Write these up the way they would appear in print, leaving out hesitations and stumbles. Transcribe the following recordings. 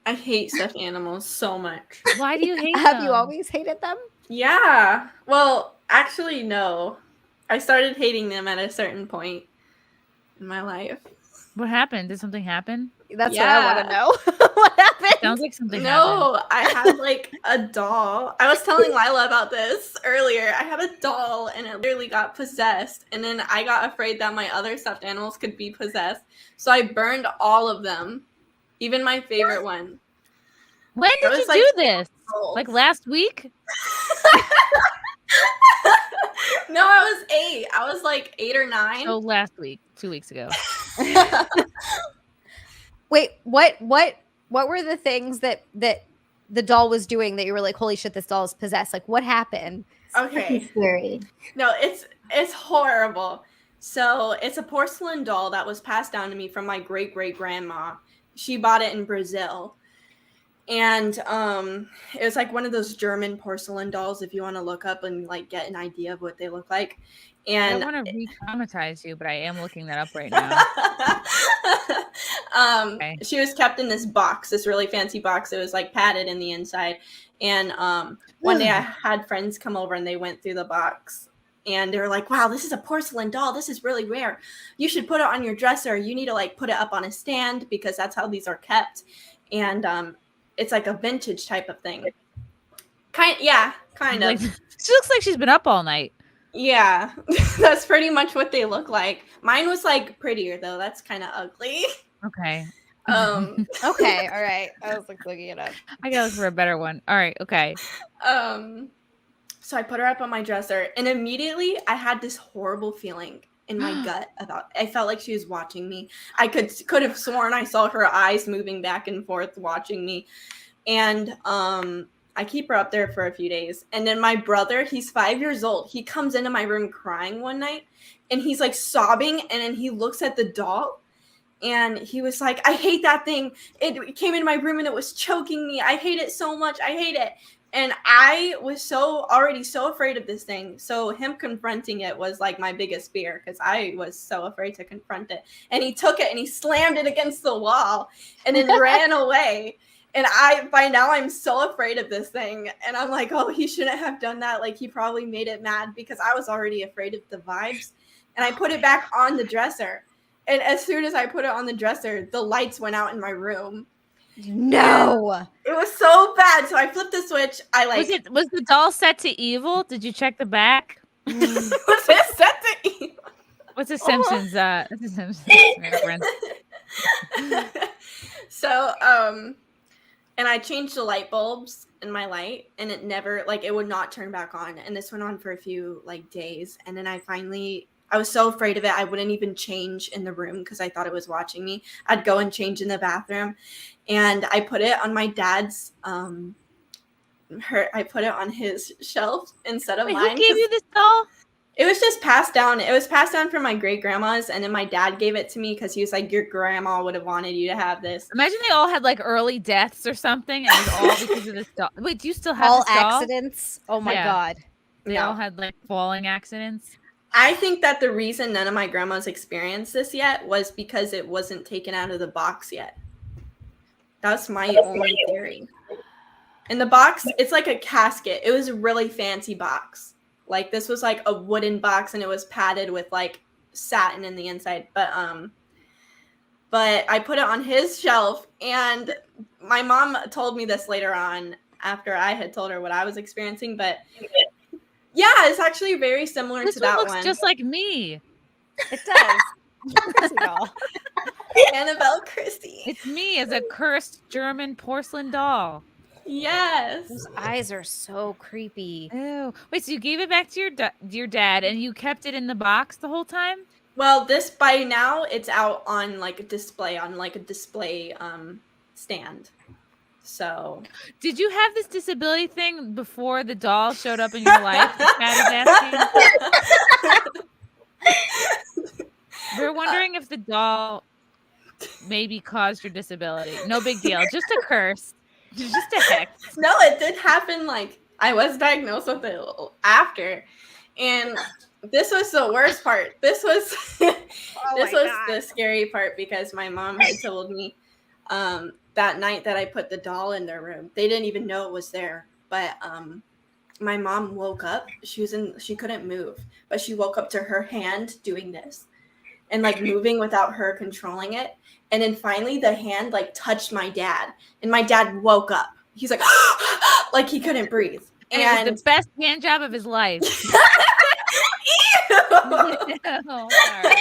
I hate stuffed animals so much. Why do you hate them? Have you always hated them? Yeah. Well, actually, no. I started hating them at a certain point in my life. What happened? Did something happen? That's what I want to know. What happened? Sounds like something happened. No, I had like a doll. I was telling Lila about this earlier. I had a doll and it literally got possessed. And then I got afraid that my other stuffed animals could be possessed. So I burned all of them, even my favorite one. When did you do this? Like last week? No, I was 8. I was like 8 or 9. Oh, last week, 2 weeks ago. Wait, what were the things that the doll was doing that you were like, holy shit, this doll is possessed? Like, what happened? Okay. Scary. No, it's horrible. So it's a porcelain doll that was passed down to me from my great-great-grandma. She bought it in Brazil. And it was like one of those German porcelain dolls, if you want to look up and like get an idea of what they look like. And I want to re-traumatize you, but I am looking that up right now. Okay. She was kept in this box, this really fancy box. It was like padded in the inside. And one day I had friends come over and they went through the box. And they were like, wow, this is a porcelain doll. This is really rare. You should put it on your dresser. You need to like put it up on a stand because that's how these are kept. And it's like a vintage type of thing. Kind of. She looks like she's been up all night. Yeah, that's pretty much what they look like. Mine was like prettier though. That's kind of ugly. Okay. Okay. All right. I was like looking it up. I gotta look for a better one. All right. Okay. So I put her up on my dresser, and immediately I had this horrible feeling in my gut I felt like she was watching me. I could have sworn I saw her eyes moving back and forth watching me. And I keep her up there for a few days. And then my brother, he's 5 years old. He comes into my room crying one night and he's like sobbing. And then he looks at the doll and he was like, I hate that thing. It came in my room and it was choking me. I hate it so much. I hate it. And I was already so afraid of this thing. So him confronting it was like my biggest fear because I was so afraid to confront it. And he took it and he slammed it against the wall and then ran away. And by now I'm so afraid of this thing. And I'm like, oh, he shouldn't have done that. Like he probably made it mad because I was already afraid of the vibes. And I put it back on the dresser. And as soon as I put it on the dresser, the lights went out in my room. No. And it was so bad. So I flipped the switch. Was the doll set to evil? Did you check the back? Was it set to evil? What's the Simpsons? That's the Simpsons reference. So, and I changed the light bulbs in my light and it never, like, it would not turn back on. And this went on for a few, like, days. And then I was so afraid of it. I wouldn't even change in the room because I thought it was watching me. I'd go and change in the bathroom. And I put it on my dad's, I put it on his shelf instead of mine. Who gave you this doll? It was just passed down. It was passed down from my great-grandma's, and then my dad gave it to me because he was like, your grandma would have wanted you to have this. Imagine they all had like early deaths or something, and it was all because of this doll. Wait, do you still have all this doll? accidents? Oh my God. They all had like falling accidents. I think that the reason none of my grandmas experienced this yet was because it wasn't taken out of the box yet. That's my only theory. And the box, it's like a casket. It was a really fancy box. Like this was like a wooden box and it was padded with like satin in the inside. But I put it on his shelf and my mom told me this later on after I had told her what I was experiencing. But yeah, it's actually very similar to that one. This looks just like me. It does. Annabelle Christie. It's me as a cursed German porcelain doll. Yes. Those eyes are so creepy. Oh, wait, so you gave it back to your dad and you kept it in the box the whole time? Well, this by now it's out on like a display stand. So, did you have this disability thing before the doll showed up in your life? Matt is asking. We're wondering if the doll maybe caused your disability. No big deal. Just a curse. Just a hex. No, it did happen. Like I was diagnosed with it after, and this was the worst part. This was the scary part because my mom had told me that that night that I put the doll in their room, they didn't even know it was there. But my mom woke up. She couldn't move, but she woke up to her hand doing this and like moving without her controlling it. And then finally the hand like touched my dad, and my dad woke up. He's like, like he couldn't breathe. And it was the best hand job of his life. Oh, sorry.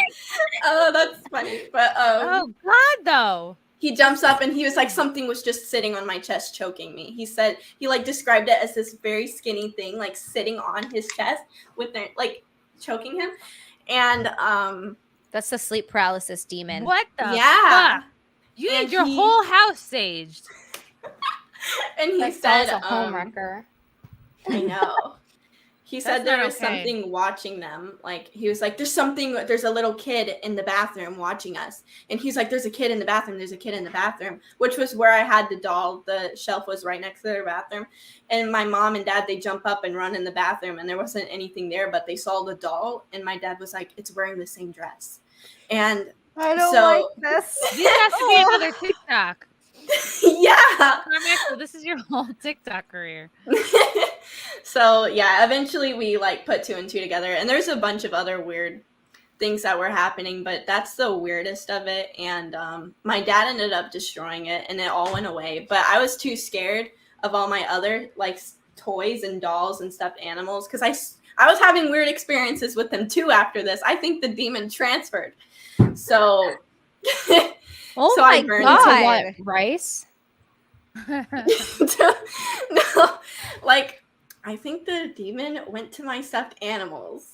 Oh, that's funny. But oh God, though. He jumps up and he was like, something was just sitting on my chest choking me. He said he like described it as this very skinny thing like sitting on his chest with their like choking him. And that's the sleep paralysis demon. What the yeah. fuck? You need your whole house saged. And he that said a homewrecker. I know. He said there was something watching them. Like, he was like, there's a little kid in the bathroom watching us. And he's like, there's a kid in the bathroom, which was where I had the doll. The shelf was right next to their bathroom. And my mom and dad, they jump up and run in the bathroom, and there wasn't anything there, but they saw the doll. And my dad was like, it's wearing the same dress. And I don't like this. This has to be another TikTok. Yeah. Carmaxla, this is your whole TikTok career. So yeah, eventually we like put 2 and 2 together, and there's a bunch of other weird things that were happening, but that's the weirdest of it. And my dad ended up destroying it, and it all went away. But I was too scared of all my other like toys and dolls and stuffed animals, because I was having weird experiences with them too after this. I think the demon transferred. So oh so my I burned God. to What, rice? No, like I think the demon went to my stuffed animals.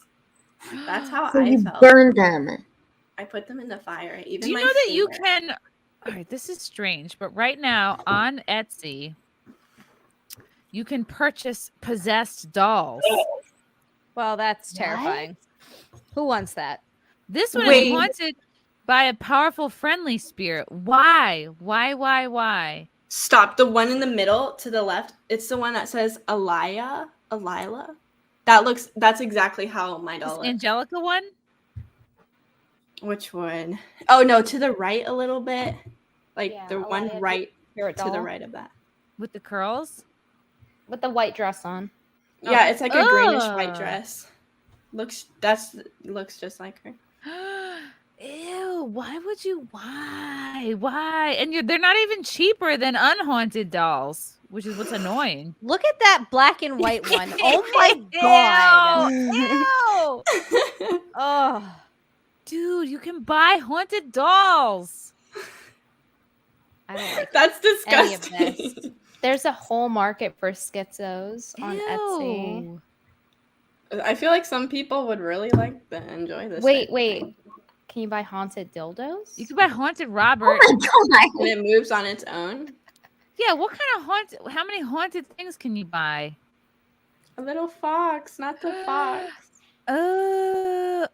That's how So I you felt. burned them. I put them in the fire. Even do you know that you can? All right, this is strange, but right now on Etsy, you can purchase possessed dolls. Well, that's terrifying. Who wants that? This one is haunted by a powerful friendly spirit. Why? Why? Stop. The one in the middle to the left, it's the one that says Alila. That's exactly how my doll looks. Angelica one? Which one? Oh no, to the right a little bit. Like the one right to the right of that. With the curls? With the white dress on. Yeah, it's like a greenish white dress. Looks just like her. Ew, why? And they're not even cheaper than unhaunted dolls, which is what's annoying. Look at that black and white one. Oh my God. Ew. Oh, dude, you can buy haunted dolls. I don't like That's any of disgusting. this. There's a whole market for schizos on Etsy. I feel like some people would really enjoy this. Wait. Can you buy haunted dildos? You can buy haunted Robert. Oh my God. And it moves on its own. Yeah, what kind of how many haunted things can you buy? A little fox, not the fox. Oh,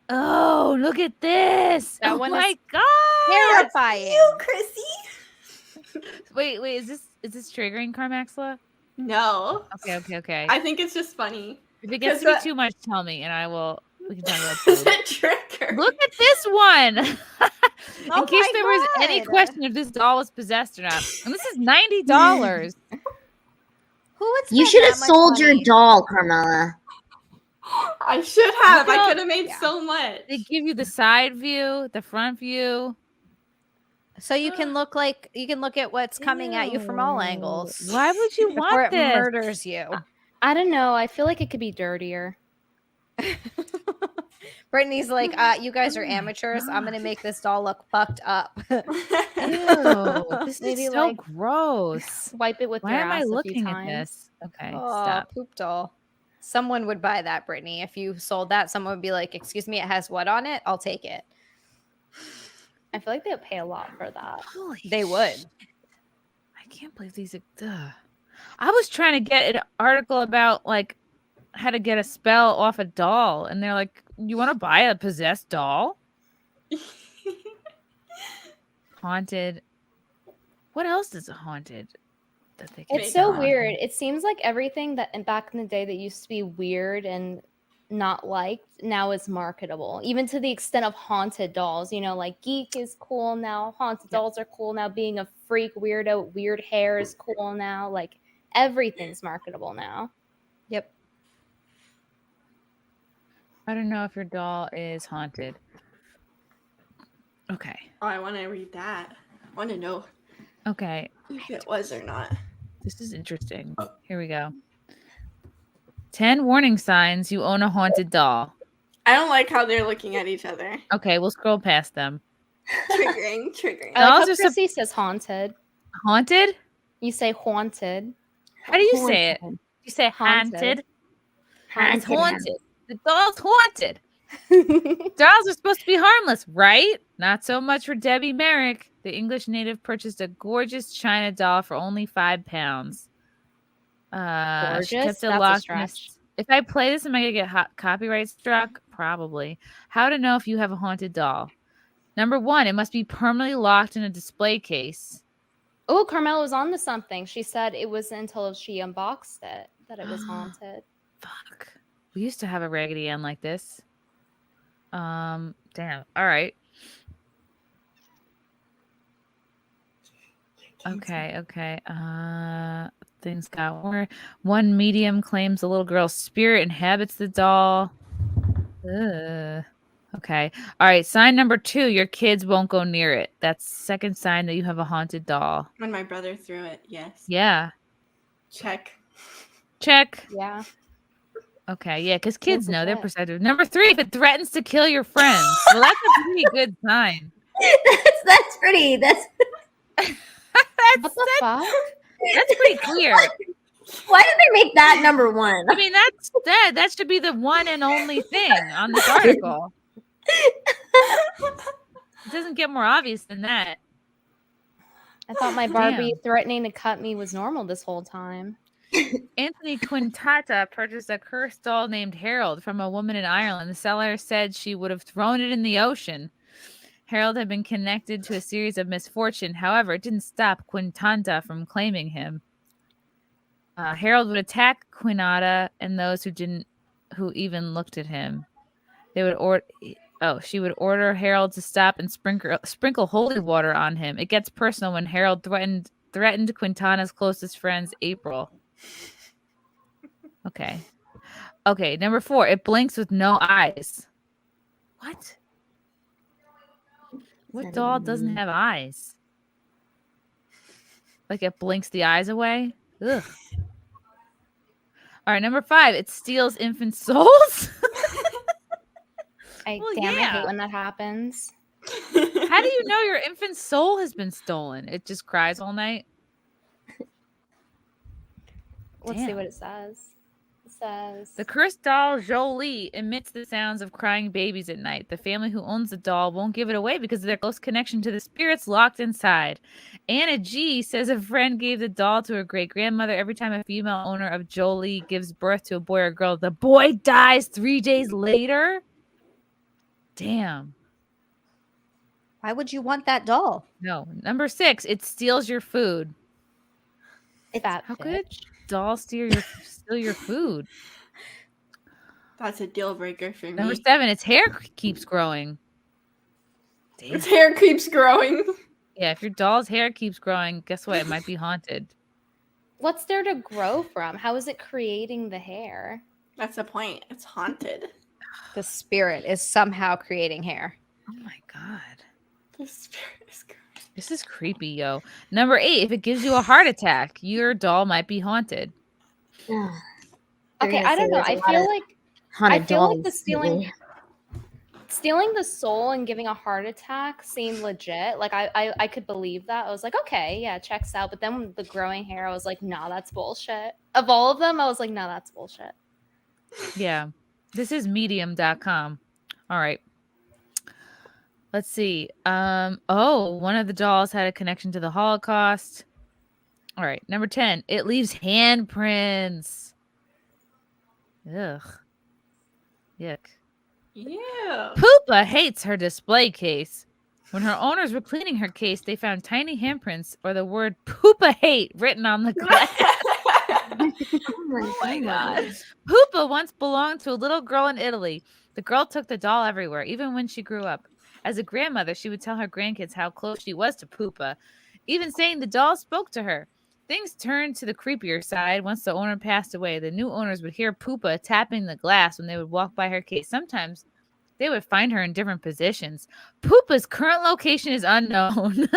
look at this. That oh one my is God. terrifying. You, Chrissy. Wait, is this triggering, Carmaxla? No. Okay. I think it's just funny. If it gets to be too much, tell me, and we can talk about it. It's a trigger. Look at this one. In Oh case my there was God. any question if this doll was possessed or not. And this is $90. Who would You spend should that have much sold your money? doll, Carmela. I should have. Look I how- could have made yeah. so much. They give you the side view, the front view. So you can look at what's coming at you from all angles. Why would you Before want it this? murders you. I don't know. I feel like it could be dirtier. Brittany's like, you guys are amateurs. I'm gonna make this doll look fucked up. Ew, this Maybe is so like- gross. Wipe it with Why your am I ass a few looking at times. this? Okay, Oh, stop. poop doll. Someone would buy that, Brittany. If you sold that, someone would be like, "Excuse me, it has what on it? I'll take it." I feel like they would pay a lot for that. Holy They would. shit. I can't believe these. I was trying to get an article about like how to get a spell off a doll, and they're like, "You want to buy a possessed doll?" Haunted. What else is haunted that they can It's Make so sell? weird. It seems like everything that back in the day that used to be weird and not liked now is marketable, even to the extent of haunted dolls. You know, like geek is cool now, haunted dolls are cool now, being a freak weirdo, weird hair is cool now. Like everything's marketable now. Yep. I don't know if your doll is haunted. Okay. Oh, I want to read that. I want to know Okay. if it was or not. This is interesting. Here we go. 10 warning signs you own a haunted doll. I don't like how they're looking at each other. Okay, we'll scroll past them. Triggering. I like how Dolls are Chrissy says haunted. Haunted? You say haunted. How do you say it? You say haunted. It's haunted. The doll's haunted. Dolls are supposed to be harmless, right? Not so much for Debbie Merrick. The English native purchased a gorgeous china doll for only £5. Gorgeous? She kept it That's a locked in a stretch. If I play this, am I going to get copyright struck? Probably. How to know if you have a haunted doll. Number 1, it must be permanently locked in a display case. Oh, Carmaxlla was on to something. She said it was until she unboxed it that it was haunted. Fuck. We used to have a Raggedy Ann like this. Damn. All right. Okay. Things got worse. One medium claims the little girl's spirit inhabits the doll. Ugh. Okay. All right. Sign number 2, your kids won't go near it. That's second sign that you have a haunted doll. When my brother threw it, yes. Yeah. Check. Yeah. Okay. Yeah, because kids know they're perceptive. Number 3, if it threatens to kill your friends. Well, that's a pretty good sign. That's pretty. That's What the fuck? That's pretty clear. why did they make that number 1? I mean, that should be the one and only thing on this article. It doesn't get more obvious than that. I thought my Barbie threatening to cut me was normal this whole time. Anthony Quintana purchased a cursed doll named Harold from a woman in Ireland. The seller said she would have thrown it in the ocean. Harold had been connected to a series of misfortune. However, it didn't stop Quintana from claiming him. Harold would attack Quinata and those who even looked at him. She would order Harold to stop and sprinkle holy water on him. It gets personal when Harold threatened Quintana's closest friends, April. Okay. Number 4, it blinks with no eyes. What? What doll doesn't have eyes? Like it blinks the eyes away? Ugh. All right, number 5, it steals infant souls. I hate when that happens. How do you know your infant's soul has been stolen? It just cries all night? Let's see what it says. It says the cursed doll Jolie emits the sounds of crying babies at night. The family who owns the doll won't give it away because of their close connection to the spirits locked inside. Anna G says a friend gave the doll to her great-grandmother. Every time a female owner of Jolie gives birth to a boy or girl, the boy dies 3 days later. Damn. Why would you want that doll? No. Number 6, it steals your food. How could doll steal your food? That's a deal breaker for me. Number 7, its hair keeps growing. Damn. Its hair keeps growing. Yeah, if your doll's hair keeps growing, guess what? It might be haunted. What's there to grow from? How is it creating the hair? That's the point. It's haunted. The spirit is somehow creating hair. Oh my god. The spirit is growing. This is creepy, yo. Number 8, if it gives you a heart attack, your doll might be haunted. Okay, I don't know. I feel like the stealing the soul and giving a heart attack seemed legit. Like I could believe that. I was like, okay, yeah, checks out. But then with the growing hair, I was like, nah, that's bullshit. Of all of them, I was like, no, that's bullshit. Yeah. This is medium.com. All right. Let's see. One of the dolls had a connection to the Holocaust. All right. Number 10, it leaves handprints. Ugh. Yuck. Yeah. Poopa hates her display case. When her owners were cleaning her case, they found tiny handprints or the word Poopa hate written on the glass. Oh my god. Poopa once belonged to a little girl in Italy. The girl took the doll everywhere, even when she grew up. As a grandmother, she would tell her grandkids how close she was to Poopa, even saying the doll spoke to her. Things turned to the creepier side once the owner passed away. The new owners would hear Poopa tapping the glass when they would walk by her case. Sometimes they would find her in different positions. Poopa's current location is unknown.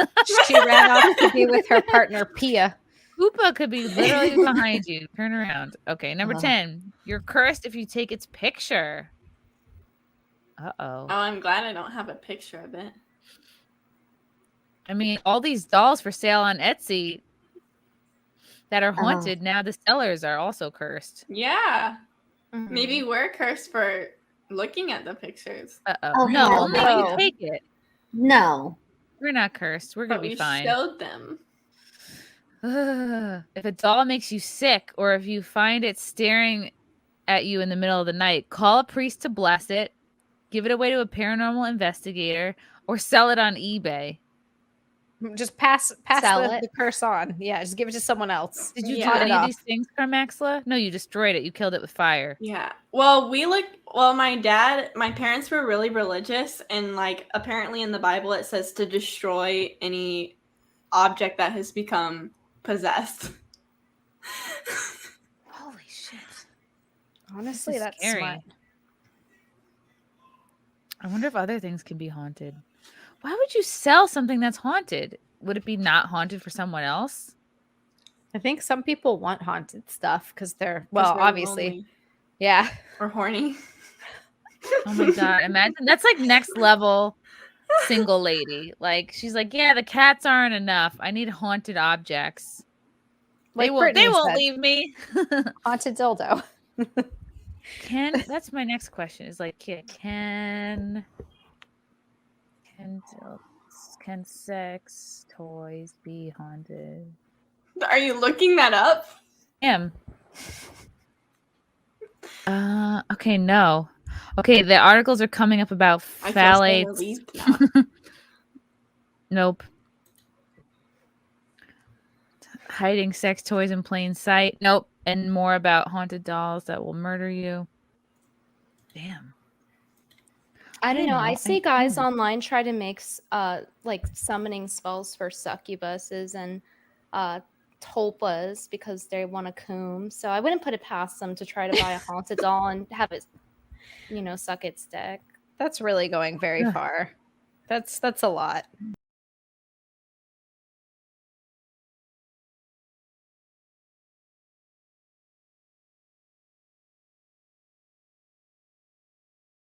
She ran off to be with her partner, Pia. Poopa could be literally behind you. Turn around. Okay, number 10. You're cursed if you take its picture. Uh-oh. Oh, I'm glad I don't have a picture of it. I mean, all these dolls for sale on Etsy that are haunted, now the sellers are also cursed. Yeah. Maybe we're cursed for looking at the pictures. Uh-oh. Oh, No, hell only no. if you take it. No. We're not cursed. We're going But to be we fine. showed them. If a doll makes you sick or if you find it staring at you in the middle of the night, call a priest to bless it, give it away to a paranormal investigator, or sell it on eBay. Just pass Sell the it. curse on. Yeah, just give it to someone else. Did you Yeah. do Cut it any of off. these things, Carmaxla? No, you destroyed it. You killed it with fire. Yeah. Well, my parents were really religious, and like apparently in the Bible it says to destroy any object that has become possessed. Holy shit. Honestly, This is that's scary. smart. I wonder if other things can be haunted. Why would you sell something that's haunted? Would it be not haunted for someone else? I think some people want haunted stuff because they're 'Cause they're obviously, lonely yeah. or horny. Oh my god! Imagine that's like next level single lady. Like she's like, yeah, the cats aren't enough. I need haunted objects. Like They won't Brittany said, leave me. haunted dildo. That's my next question. Is like, can sex toys be haunted? Are you looking that up? Am. Okay, no. Okay, the articles are coming up about I feel so phthalates. relieved now. Nope. Hiding sex toys in plain sight. Nope. And more about haunted dolls that will murder you. Damn. I don't know. I see guys know. online try to make like summoning spells for succubuses and tulpas because they want a coom. So I wouldn't put it past them to try to buy a haunted doll and have it, suck its dick. That's really going very Ugh. far. That's a lot.